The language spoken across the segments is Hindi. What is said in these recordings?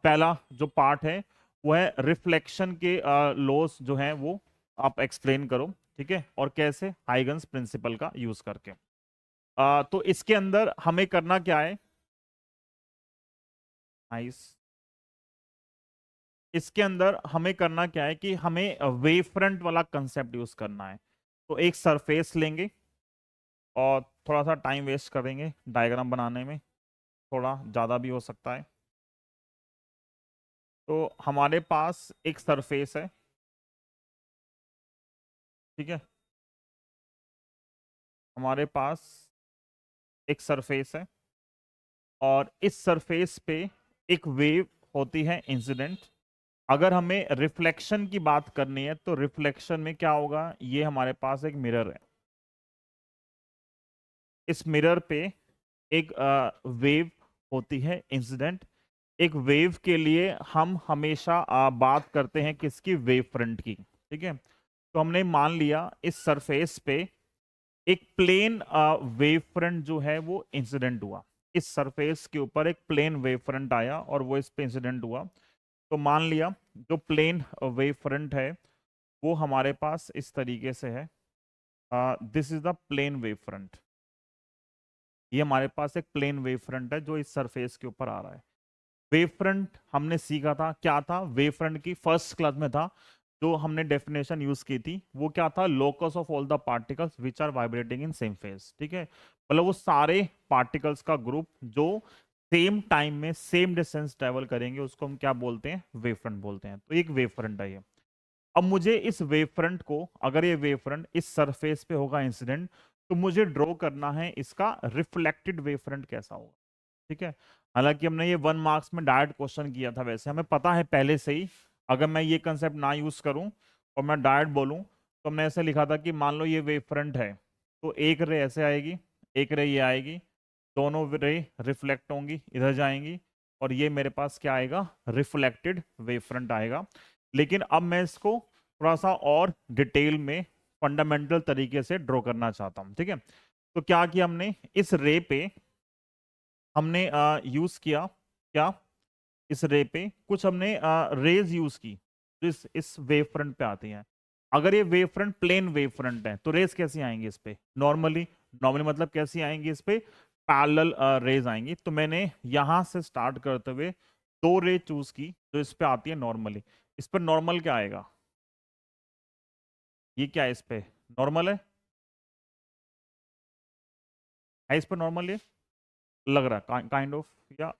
पहला जो पार्ट है वो है रिफ्लेक्शन के लॉस जो है वो आप एक्सप्लेन करो, ठीक है, और कैसे हाइगन्स प्रिंसिपल का यूज करके। तो इसके अंदर हमें करना क्या है, नाइस, इसके अंदर हमें करना क्या है कि हमें वेव फ्रंट वाला कंसेप्ट यूज करना है। तो एक सरफेस लेंगे और थोड़ा सा टाइम वेस्ट करेंगे डायग्राम बनाने में, थोड़ा ज़्यादा भी हो सकता है। तो हमारे पास एक सरफेस है, ठीक है, हमारे पास एक सरफेस है और इस सरफेस पे एक वेव होती है इंसिडेंट। अगर हमें रिफ्लेक्शन की बात करनी है तो रिफ्लेक्शन में क्या होगा, ये हमारे पास एक मिरर है, इस मिरर पे एक वेव होती है इंसिडेंट। एक वेव के लिए हम हमेशा बात करते हैं किसकी, वेव फ्रंट की, ठीक है। तो हमने मान लिया इस सरफेस पे एक प्लेन वेव फ्रंट जो है वो इंसिडेंट हुआ, इस सरफेस के ऊपर एक प्लेन वेव फ्रंट आया और वो इस पे इंसिडेंट हुआ। तो मान लिया जो प्लेन वेव फ्रंट है वो हमारे पास इस तरीके से है, this is the plane wave front. ये हमारे पास एक प्लेन वेव फ्रंट है जो इस सरफेस के ऊपर आ रहा है। वेव फ्रंट हमने सीखा था, क्या था वेव फ्रंट की फर्स्ट क्लास में था, जो हमने डेफिनेशन यूज की थी वो क्या था, locus of all the particles which are vibrating in same phase, ठीक है। मतलब वो सारे पार्टिकल्स का ग्रुप जो सेम टाइम में सेम डिस्टेंस ट्रेवल करेंगे उसको हम क्या बोलते हैं, वेव फ्रंट बोलते हैं। तो एक वेव फ्रंट है ये। अब मुझे इस वेव फ्रंट को, अगर ये वेव फ्रंट इस सरफेस पे होगा इंसिडेंट, तो मुझे ड्रॉ करना है इसका रिफ्लेक्टेड वेव फ्रंट कैसा होगा, ठीक है। हालांकि हमने ये 1 मार्क्स में डायरेक्ट क्वेश्चन किया था, वैसे हमें पता है पहले से ही, अगर मैं ये कंसेप्ट ना यूज करूं और मैं डायरेक्ट बोलूं तो हमने ऐसे लिखा था कि मान लो ये वेव फ्रंट है, तो एक रे ऐसे आएगी, एक रे ये आएगी, दोनों रे रिफ्लेक्ट होंगी, इधर जाएंगी, और ये मेरे पास क्या आएगा, रिफ्लेक्टेड वेव फ्रंट आएगा। लेकिन अब मैं इसको थोड़ा सा और डिटेल में फंडामेंटल तरीके से ड्रॉ करना चाहता हूं, ठीक है। तो क्या किया हमने, इस रे पे हमने यूज किया क्या, इस रे पे कुछ हमने रेज यूज की जो इस वेव फ्रंट पे आती हैं। अगर ये wave front plane wave front है तो रेज कैसी आएंगी इस पे, नॉर्मली, नॉर्मली मतलब कैसी आएंगी इस पे, पैरेलल रेज आएंगी। तो मैंने यहां से स्टार्ट करते हुए 2 रे चूज की जो इस पे आती है नॉर्मली। इस पर नॉर्मल क्या आएगा, ये क्या है इस पे, नॉर्मल है इस पर नॉर्मल, ये लग रहा है काइंड ऑफ, या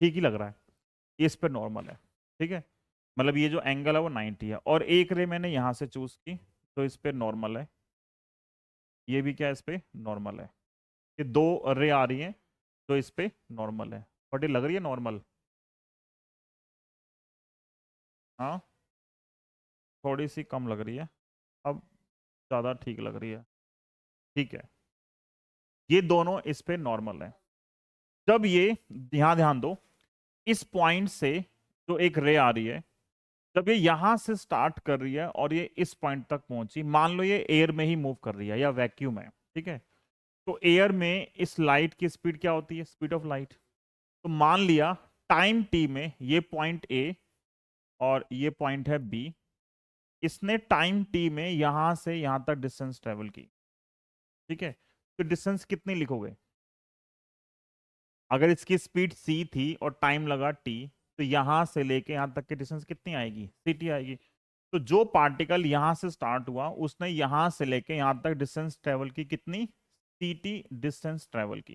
ठीक ही लग रहा है, ये इस पर नॉर्मल है, ठीक है। मतलब ये जो एंगल है वो 90 है, और एक रे मैंने यहां से चूज की तो इस पे नॉर्मल है, ये भी क्या है इस पे नॉर्मल है। ये 2 रे आ रही हैं तो इस पे नॉर्मल है, बट ये लग रही है नॉर्मल, हाँ थोड़ी सी कम लग रही है, अब ज़्यादा ठीक लग रही है, ठीक है। ये दोनों इस पे नॉर्मल है। जब ये, ध्यान ध्यान दो, इस पॉइंट से जो एक रे आ रही है, जब ये यहां से स्टार्ट कर रही है और ये इस पॉइंट तक पहुंची, मान लो ये एयर में ही मूव कर रही है या वैक्यूम है, ठीक है। तो एयर में इस लाइट की स्पीड क्या होती है, स्पीड ऑफ लाइट। तो मान लिया टाइम टी में ये पॉइंट ए और ये पॉइंट है बी, इसने टाइम टी में यहां से यहां तक डिस्टेंस ट्रेवल की, ठीक है। तो डिस्टेंस कितनी लिखोगे, अगर इसकी स्पीड सी थी और टाइम लगा टी, तो यहां से लेके यहां तक की डिस्टेंस कितनी आएगी, सी टी आएगी। तो जो पार्टिकल यहां से स्टार्ट हुआ उसने यहां से लेके यहां तक डिस्टेंस ट्रेवल की कितनी, सी टी डिस्टेंस ट्रेवल की।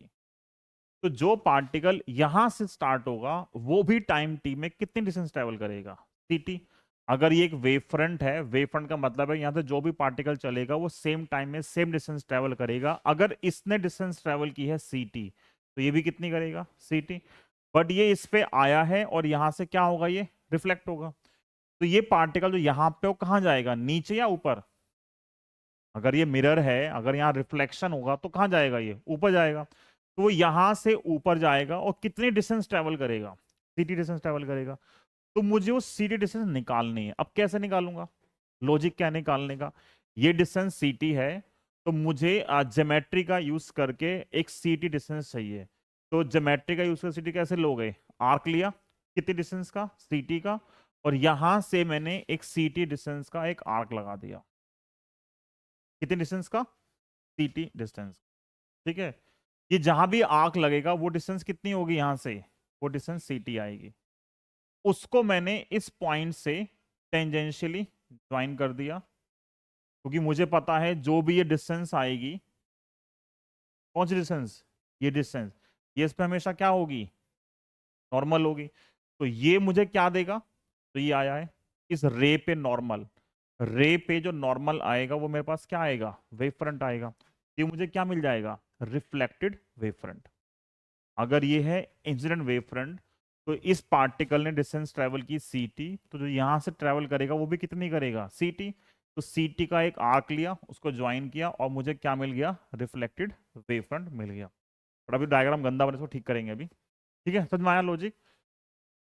तो जो पार्टिकल यहां से स्टार्ट होगा वो भी टाइम टी में कितनी डिस्टेंस ट्रेवल करेगा, सी टी। अगर ये एक वेव फ्रंट है, वेव फ्रंट का मतलब है यहां से जो भी पार्टिकल चलेगा वो सेम टाइम में सेम डिस्टेंस ट्रेवल करेगा। अगर इसने डिस्टेंस ट्रेवल की है सी टी, तो ये भी कितनी करेगा, सी टी। बट ये इस पे आया है और यहां से क्या होगा, ये रिफ्लेक्ट होगा। तो ये पार्टिकल जो यहां पे वो कहां जाएगा, नीचे या ऊपर। अगर ये मिरर है, अगर यहाँ रिफ्लेक्शन होगा तो कहां जाएगा, ये ऊपर जाएगा। तो वो यहां से ऊपर जाएगा और कितनी डिस्टेंस ट्रेवल करेगा, सीटी डिस्टेंस ट्रेवल करेगा। तो मुझे वो सीटी डिस्टेंस निकालनी है। अब कैसे निकालूंगा, लॉजिक क्या है निकालने का, ये डिस्टेंस सीटी है तो मुझे ज्योमेट्री का यूज करके एक सीटी डिस्टेंस चाहिए। तो ज्योमेट्री का यूज कर सीटी कैसे लोगे, आर्क लिया, कितनी डिस्टेंस का, ct का, और यहां से मैंने एक ct डिस्टेंस का एक आर्क लगा दिया। कितनी डिस्टेंस का, ct डिस्टेंस, ठीक है। ये जहां भी आर्क लगेगा वो डिस्टेंस कितनी होगी, यहां से वो डिस्टेंस ct आएगी। उसको मैंने इस पॉइंट से टेंजेंशियली ज्वाइन कर दिया, क्योंकि मुझे पता है जो भी ये डिस्टेंस आएगी, कौन सी डिस्टेंस, ये डिस्टेंस, ये इस पे हमेशा क्या होगी, नॉर्मल होगी। तो ये मुझे क्या देगा, तो ये आया है इस रे पे नॉर्मल, रे पे जो नॉर्मल आएगा वो मेरे पास क्या आएगा, वेव फ्रंट आएगा। ये मुझे क्या मिल जाएगा, रिफ्लेक्टेड वेव फ्रंट। अगर ये है इंसिडेंट वेव फ्रंट, तो इस पार्टिकल ने डिस्टेंस ट्रेवल की ct, तो जो यहां से ट्रेवल करेगा वो भी कितनी करेगा, ct। तो ct का एक आर्क लिया, उसको ज्वाइन किया, और मुझे क्या मिल गया, रिफ्लेक्टेड वेव फ्रंट मिल गया। और अभी डायग्राम गंदा बने, इसको ठीक करेंगे अभी, ठीक है, समझ में आया लॉजिक।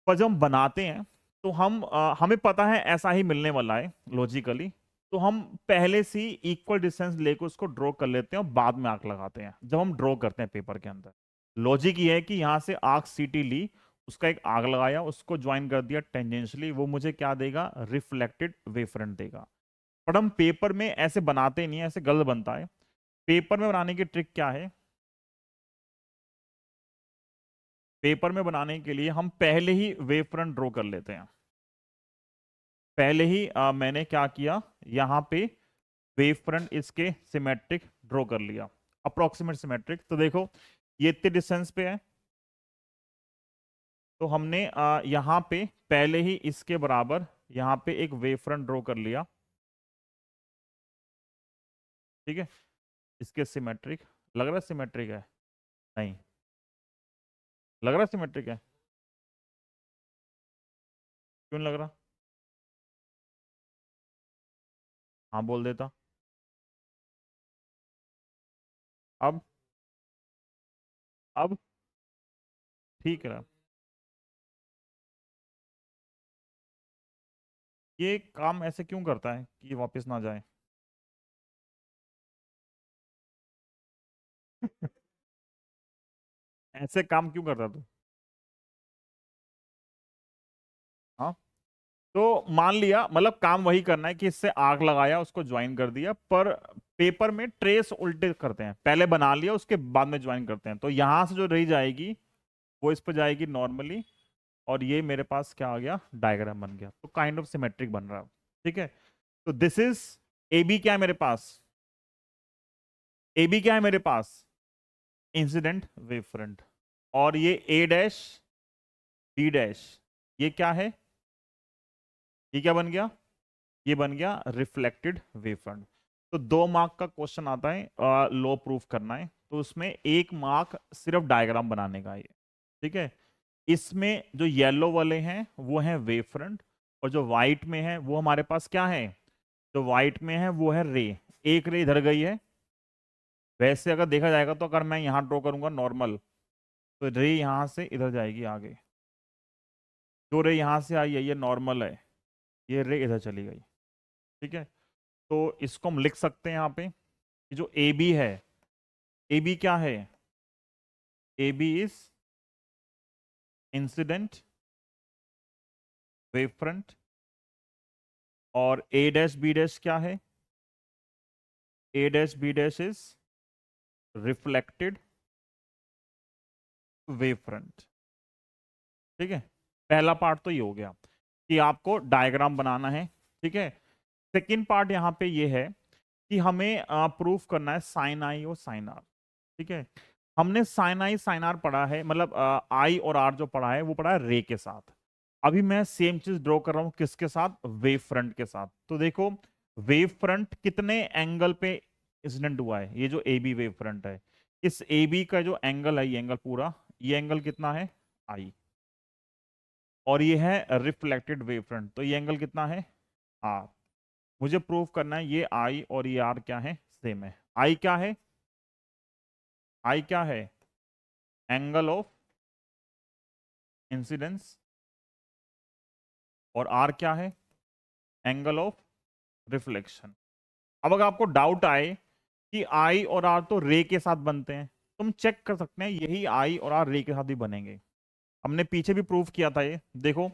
पर जब हम बनाते हैं तो हमें पता है ऐसा ही मिलने वाला है लॉजिकली, तो हम पहले से ही इक्वल डिस्टेंस लेकर उसको ड्रॉ कर लेते हैं और बाद में आर्क लगाते हैं जब हम ड्रॉ करते हैं पेपर के अंदर। लॉजिक ये है कि यहां से आर्क ct ली, उसका एक आर्क लगाया, उसको ज्वाइन कर दिया टेंजेंशियली, वो मुझे क्या देगा, रिफ्लेक्टेड वेव फ्रंट देगा। पर हम पेपर में ऐसे बनाते नहीं है, ऐसे गलत बनता है। पेपर में बनाने की ट्रिक क्या है, पेपर में बनाने के लिए हम पहले ही वेव फ्रंट ड्रॉ कर लेते हैं। पहले ही मैंने क्या किया, यहां पे वेव फ्रंट इसके सिमेट्रिक ड्रॉ कर लिया, अप्रोक्सीमेट सिमेट्रिक। तो देखो ये इतने डिस्टेंस पे है, तो हमने यहां पे पहले ही इसके बराबर यहां पे एक वेव फ्रंट ड्रॉ कर लिया, ठीक है। इसके सिमेट्रिक, लग रहा है सिमेट्रिक है, नहीं लग रहा है सिमेट्रिक है, क्यों नहीं लग रहा, हाँ बोल देता। अब अब ठीक है, ये काम ऐसे क्यों करता है कि ये वापस ना जाए। ऐसे काम क्यों करता तू, हाँ। तो मान लिया, मतलब काम वही करना है कि इससे आग लगाया, उसको ज्वाइन कर दिया, पर पेपर में ट्रेस उल्टे करते हैं, पहले बना लिया उसके बाद में ज्वाइन करते हैं। तो यहां से जो रही जाएगी वो इस पर जाएगी नॉर्मली, और ये मेरे पास क्या आ गया, डायग्राम बन गया, तो काइंड ऑफ सिमेट्रिक बन रहा है, ठीक है। तो दिस इज ए बी, क्या है मेरे पास, ए बी क्या है मेरे पास, इंसिडेंट वेव फ्रंट, और ये ए डैश बी डैश, ये क्या है, ये क्या बन गया, ये बन गया रिफ्लेक्टेड वेव फ्रंट। तो 2 मार्क का क्वेश्चन आता है, लो प्रूफ करना है, तो उसमें 1 मार्क सिर्फ डायग्राम बनाने का है, ठीक है। इसमें जो येलो वाले हैं वो हैं वेव फ्रंट, और जो व्हाइट में है वो हमारे पास क्या है, जो व्हाइट में है वो है रे। एक रे इधर गई है, वैसे अगर देखा जाएगा तो अगर मैं यहाँ ड्रॉ करूंगा नॉर्मल, तो रे यहाँ से इधर जाएगी आगे, जो रे यहाँ से आई है ये नॉर्मल है, ये रे इधर चली गई, ठीक है। तो इसको हम लिख सकते हैं यहाँ पे कि जो ए बी है, ए बी क्या है, A B is incident wave front, और ए डैश बी डैश क्या है, A dash B dash is reflected wave front, ठीक है। पहला पार्ट तो ये हो गया कि आपको डायग्राम बनाना है, ठीक है। सेकेंड पार्ट यहाँ पे ये है कि हमें प्रूफ करना है साइन आई और साइन आर, ठीक है। हमने साइन आई साइन आर पढ़ा है, मतलब आई और आर जो पढ़ा है वो पढ़ा है रे के साथ। अभी मैं सेम चीज ड्रॉ कर रहा हूँ किसके साथ, वेव फ्रंट के साथ। तो देखो वेव फ्रंट कितने एंगल पे इंसिडेंट हुआ है, ये जो ए बी वेव फ्रंट है, इस ए बी का जो एंगल है, ये एंगल पूरा, ये एंगल कितना है, आई, और ये है रिफ्लेक्टेड वेव फ्रंट, तो ये एंगल कितना है, आर। मुझे प्रूव करना है ये आई और ये आर क्या है, सेम है। आई क्या है, आई क्या है, एंगल ऑफ इंसिडेंस, और आर क्या है, एंगल ऑफ रिफ्लेक्शन। अब अगर आपको डाउट आए कि आई और आर तो रे के साथ बनते हैं, तुम चेक कर सकते हैं यही आई और आर रे के साथ भी बनेंगे। हमने पीछे भी प्रूफ किया था ये, देखो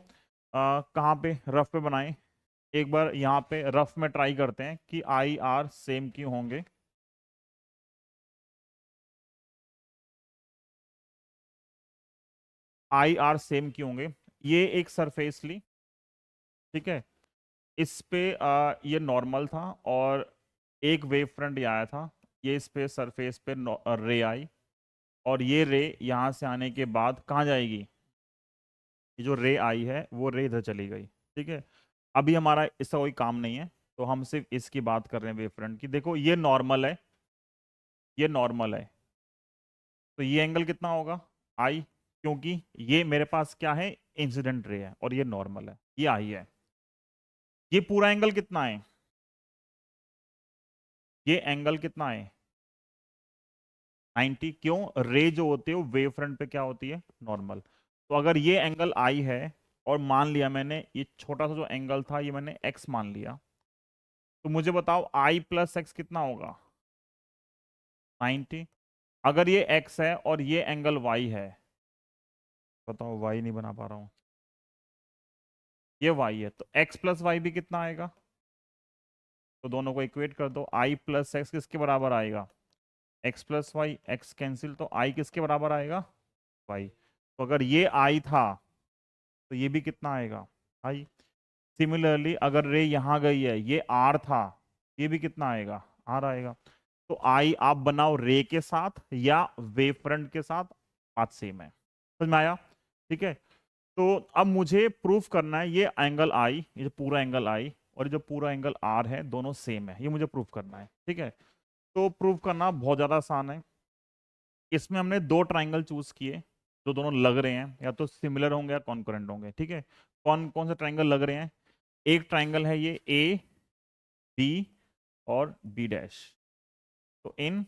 कहाँ पे, रफ पे बनाए, एक बार यहाँ पे रफ में ट्राई करते हैं कि आई आर सेम क्यों होंगे। आई आर सेम क्यों होंगे। ये एक सरफेस ली, ठीक है, इस पे ये नॉर्मल था और एक वेव फ्रंट ये आया था, ये इस पे सरफेस पे रे आई, और ये रे यहाँ से आने के बाद कहाँ जाएगी, ये जो रे आई है वो रे इधर चली गई, ठीक है। अभी हमारा इसका कोई काम नहीं है, तो हम सिर्फ इसकी बात कर रहे हैं वेव फ्रंट की। देखो ये नॉर्मल है, ये नॉर्मल है, तो ये एंगल कितना होगा, आई, क्योंकि ये मेरे पास क्या है, इंसिडेंट रे है और ये नॉर्मल है, ये आई है। ये पूरा एंगल कितना है, ये एंगल कितना है 90। क्यों, रे जो होती है वो वेव फ्रंट पे क्या होती है, नॉर्मल। तो अगर ये एंगल आई है और मान लिया मैंने ये छोटा सा जो एंगल था ये मैंने एक्स मान लिया, तो मुझे बताओ आई प्लस एक्स कितना होगा, 90। अगर ये एक्स है और ये एंगल वाई है, बताओ, वाई नहीं बना पा रहा हूं, ये वाई है, तो एक्स प्लस वाई भी कितना आएगा, तो दोनों को इक्वेट कर दो, आई प्लस एक्स किसके बराबर आएगा, x plus y, x cancel, तो आई किसके बराबर आएगा, वाई। तो अगर ये आई था तो ये भी कितना आएगा, आई। सिमिलरली अगर रे यहाँ गई है, ये आर था, ये भी कितना आएगा, आर आएगा। तो आई आप बनाओ रे के साथ या वेव फ्रंट के साथ, बात सेम है, समझ में आया, ठीक है। तो अब मुझे प्रूफ करना है ये एंगल आई, ये जो पूरा एंगल आई और ये जो पूरा एंगल आर है, दोनों सेम है, ये मुझे प्रूफ करना है, ठीक है। तो प्रूफ करना बहुत ज़्यादा आसान है। इसमें हमने दो ट्राइंगल चूज किए जो दोनों लग रहे हैं, या तो सिमिलर होंगे या कॉन्करेंट होंगे, ठीक है। कौन कौन से ट्राइंगल लग रहे हैं, एक ट्राइंगल है ये ए बी और बी डैश। तो इन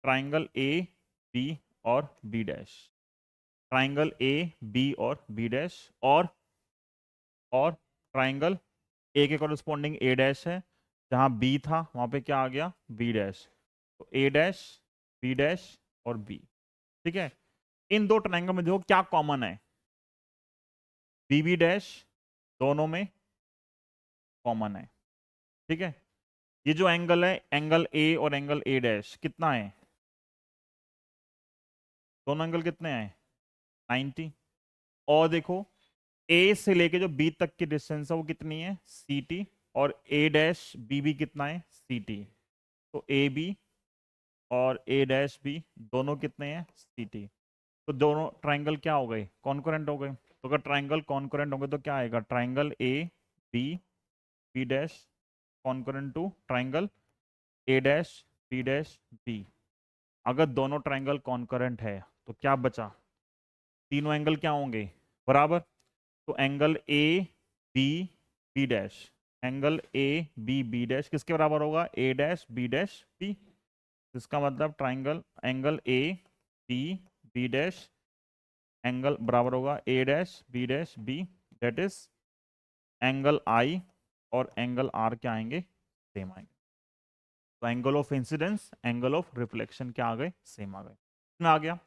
ट्राइंगल ए बी और B dash, triangle A B और बी डैश, और ट्राइंगल ए के कॉरस्पॉन्डिंग ए डैश है, जहां बी था वहां पे क्या आ गया, बी डैश। तो ए डैश, बी डैश और बी, ठीक है। इन दो ट्राइंगल में देखो क्या कॉमन है, बी बी डैश दोनों में कॉमन है, ठीक है। ये जो एंगल है, एंगल ए और एंगल ए डैश कितना है, दोनों एंगल कितने हैं 90। और देखो ए से लेके जो बी तक की डिस्टेंस है वो कितनी है, सी टी, और ए डैश बी भी कितना है, सी टी। तो ए बी और ए डैश बी दोनों कितने हैं, सी टी। तो दोनों ट्राइंगल क्या हो गए, कॉन्करेंट हो गए। तो अगर ट्राइंगल कॉन्करेंट होंगे तो क्या आएगा, triangle A B B dash congruent to triangle A dash B dash B. अगर दोनों ट्राइंगल कॉन्करेंट है तो क्या बचा, तीनों एंगल क्या होंगे, बराबर। तो angle A B B dash, angle A B B dash किसके बराबर होगा, ए डैश बी। इसका मतलब triangle angle A B B dash angle बराबर होगा A dash B, that is angle I और एंगल आर क्या आएंगे, सेम आएंगे। तो angle of incidence, angle of reflection क्या आ गए, सेम आ गए, में आ गया।